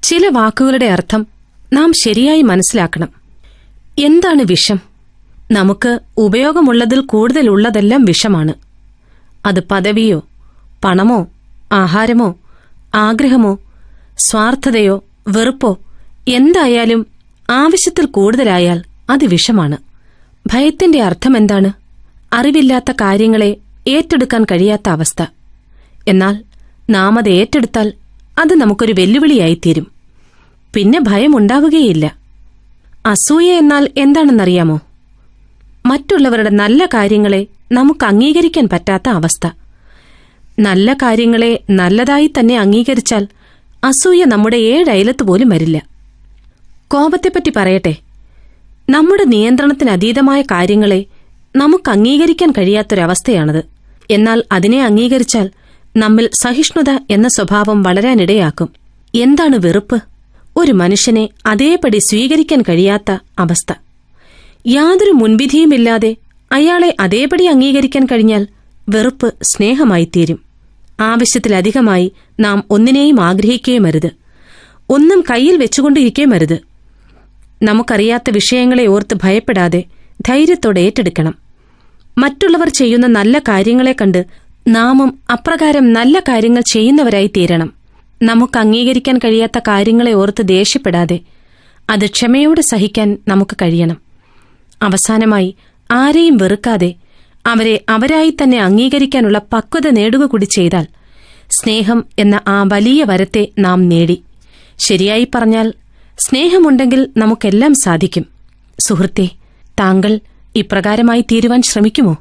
ചില വാക്കുകളുടെ അർത്ഥം നാം ശരിയായി മനസ്സിലാക്കണം. എന്താണ് വിഷം? നമുക്ക് ഉപയോഗമുള്ളതിൽ കൂടുതലുള്ളതെല്ലാം വിഷമാണ്. അത് പദവിയോ പണമോ ആഹാരമോ ആഗ്രഹമോ സ്വാർത്ഥതയോ വെറുപ്പോ എന്തായാലും ആവശ്യത്തിൽ കൂടുതലായാൽ അത് വിഷമാണ്. ഭയത്തിന്റെ അർത്ഥമെന്താണ്? അറിവില്ലാത്ത കാര്യങ്ങളെ ഏറ്റെടുക്കാൻ കഴിയാത്ത അവസ്ഥ. എന്നാൽ നാം അത് ഏറ്റെടുത്താൽ അത് നമുക്കൊരു വെല്ലുവിളിയായിത്തീരും. പിന്നെ ഭയമുണ്ടാവുകയില്ല. അസൂയ എന്നാൽ എന്താണെന്നറിയാമോ? മറ്റുള്ളവരുടെ നല്ല കാര്യങ്ങളെ നമുക്ക് അംഗീകരിക്കാൻ പറ്റാത്ത അവസ്ഥ. നല്ല കാര്യങ്ങളെ നല്ലതായി തന്നെ അംഗീകരിച്ചാൽ അസൂയ നമ്മുടെ 7 അയലത്ത് പോലും വരില്ല. കോപത്തെപ്പറ്റി പറയട്ടെ. നമ്മുടെ നിയന്ത്രണത്തിനതീതമായ കാര്യങ്ങളെ നമുക്ക് അംഗീകരിക്കാൻ കഴിയാത്തൊരവസ്ഥയാണത്. എന്നാൽ അതിനെ അംഗീകരിച്ചാൽ നമ്മിൽ സഹിഷ്ണുത എന്ന സ്വഭാവം വളരാനിടയാക്കും. എന്താണ് വെറുപ്പ്? ഒരു മനുഷ്യനെ അതേപടി സ്വീകരിക്കാൻ കഴിയാത്ത അവസ്ഥ. യാതൊരു മുൻവിധിയുമില്ലാതെ അയാളെ അതേപടി അംഗീകരിക്കാൻ കഴിഞ്ഞാൽ വെറുപ്പ് സ്നേഹമായിത്തീരും. ആവശ്യത്തിലധികമായി നാം ഒന്നിനെയും ആഗ്രഹിക്കുകയുമരുത്. ഒന്നും കയ്യിൽ വെച്ചുകൊണ്ടിരിക്കുകയുമരുത്. നമുക്കറിയാത്ത വിഷയങ്ങളെ ഓർത്ത് ഭയപ്പെടാതെ ധൈര്യത്തോടെ ഏറ്റെടുക്കണം. മറ്റുള്ളവർ ചെയ്യുന്ന നല്ല കാര്യങ്ങളെ കണ്ട് നാമും അപ്രകാരം നല്ല കാര്യങ്ങൾ ചെയ്യുന്നവരായി തീരണം. നമുക്ക് അംഗീകരിക്കാൻ കഴിയാത്ത കാര്യങ്ങളെ ഓർത്ത് ദേഷ്യപ്പെടാതെ അത് ക്ഷമയോടെ സഹിക്കാൻ നമുക്ക് കഴിയണം. അവസാനമായി ആരെയും വെറുക്കാതെ അവരെ അവരായി തന്നെ അംഗീകരിക്കാനുള്ള പക്വത നേടുക കൂടി ചെയ്താൽ സ്നേഹം എന്ന ആ വലിയ വരത്തെ നാം നേടി. ശരിയായി പറഞ്ഞാൽ സ്നേഹമുണ്ടെങ്കിൽ നമുക്കെല്ലാം സാധിക്കും. സുഹൃത്തേ, താങ്കൾ ഇപ്രകാരമായി തീരുവാൻ ശ്രമിക്കുമോ?